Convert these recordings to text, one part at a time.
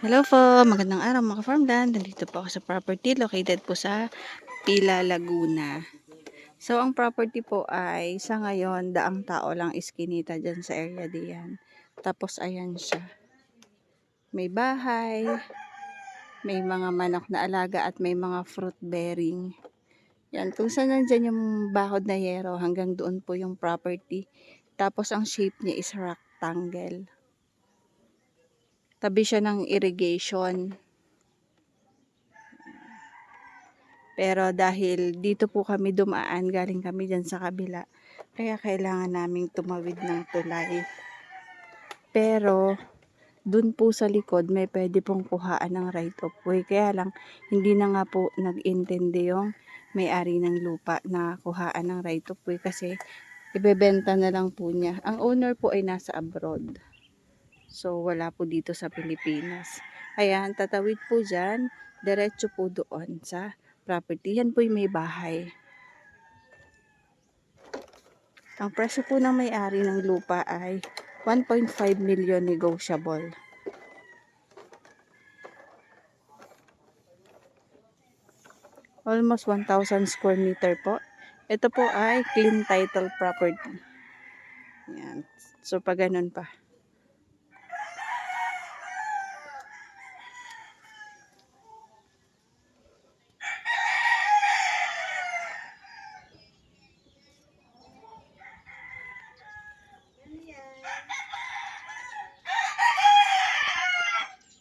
Hello po, magandang araw mga farmland. Nandito po ako sa property located po sa Pila, Laguna. So, ang property po ay sa ngayon, daang tao lang iskinita dyan sa area diyan. Tapos, ayan siya. May bahay, may mga manok na alaga at may mga fruit bearing. Yan, kung saan nandyan yung bakod na yero, hanggang doon po yung property. Tapos, ang shape niya is rectangle. Tabi siya ng irrigation. Pero dahil dito po kami dumaan, galing kami dyan sa kabila, kaya kailangan naming tumawid ng tulay. Pero dun po sa likod may pwede pong kuhaan ng right of way. Kaya lang hindi na nga po nag-intindi yung may-ari ng lupa na kuhaan ng right of way kasi ibebenta na lang po niya. Ang owner po ay nasa abroad. So wala po dito sa Pilipinas. Ayan, tatawid po dyan, diretso po doon sa property. Yan po yung may bahay. Ang presyo po ng may-ari ng lupa ay 1.5 million negotiable. Almost 1,000 square meter po. Ito po ay clean title property. Yan. So, pag ganun pa.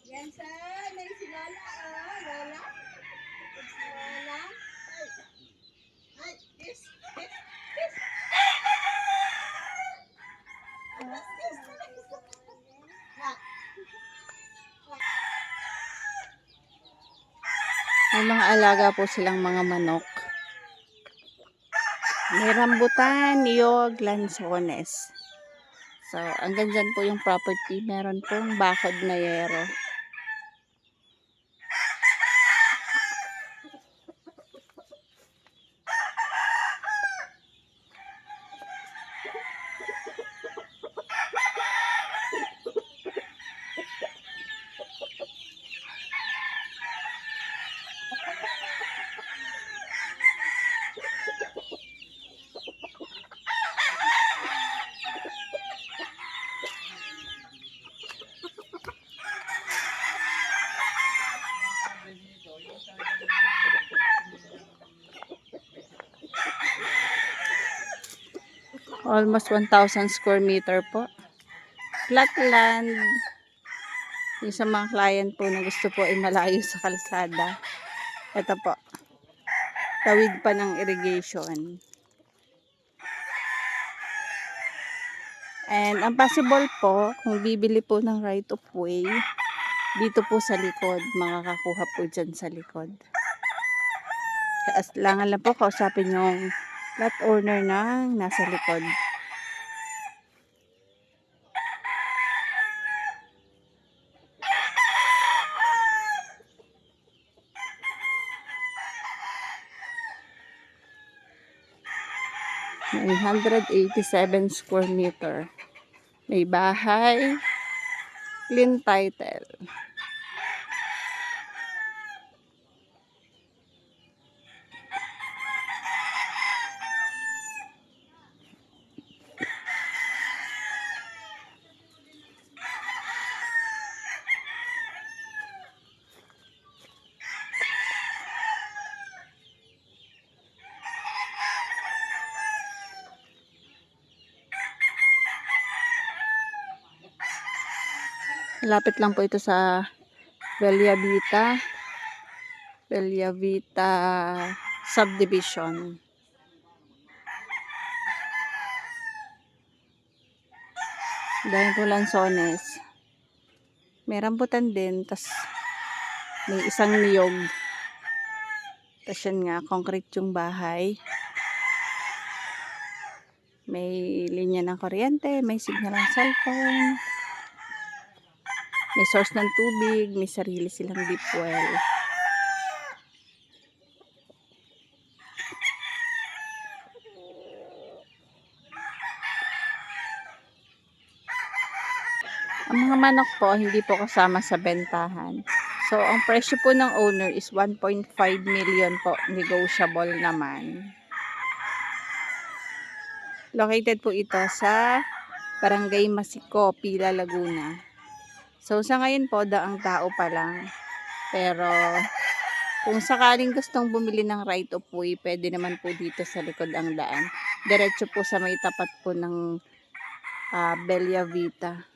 Yan sa may si Lola, Lola. Si Lola. Ay, yes. May mga alaga po silang mga manok. May rambutan, niyog, lansones. So, hanggang dyan po yung property. Meron pong bakod na yero. Almost 1,000 square meter po. Flat land. Yung sa mga client po na gusto po ay malayo sa kalsada. Ito po. Tawid pa ng irrigation. And ang possible po, kung bibili po ng right of way, dito po sa likod, makakakuha po dyan sa likod. Kailangan lang po kausapin yung lot owner na nasa likod. May 187 square meter. May bahay, clean title. Lapit lang po ito sa Bellavita subdivision. Dahil po lansones. May rambutan din, tas may isang niyog. Tas yan nga, concrete yung bahay. May linya ng kuryente, may signal ng cellphone. May source ng tubig, may sarili silang deep well. Ang mga manok po, hindi po kasama sa bentahan. So, ang presyo po ng owner is 1.5 million po. Negotiable naman. Located po ito sa Barangay Masiko, Pila, Laguna. So, sa ngayon po, daang tao pa lang. Pero, kung sakaling gustong bumili ng right of way, pwede naman po dito sa likod ang daan. Diretso po sa may tapat po ng Bella Vita.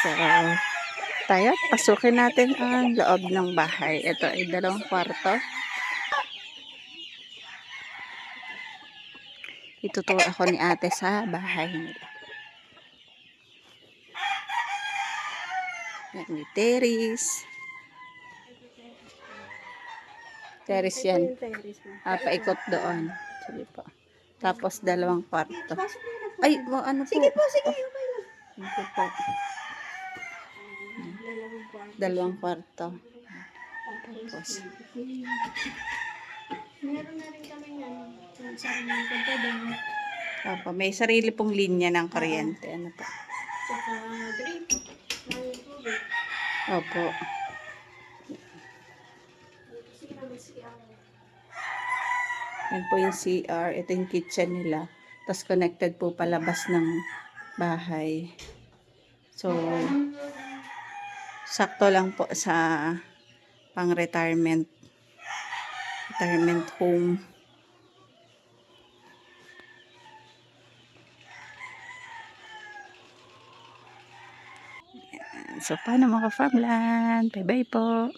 So, tayo, pasukin natin ang loob ng bahay. Ito ay 2 kwarto. Ituturo ako ni ate sa bahay nila. Yan, may terrace. Terrace yan. Paikot doon. Sige po. Tapos 2 kwarto. Ay, ano po? Sige po, sige. Ito po. 2 kwarto. Tapos, Meron na rin kami yung sarili ko opo, may sarili pong linya ng kuryente. Ano po? Tsaka drink. May tubig. Opo. Yan po yung CR. Ito yung kitchen nila. Tapos connected po palabas ng bahay. So, sakto lang po sa pang-retirement home. So, paano mga farmland? Bye-bye po.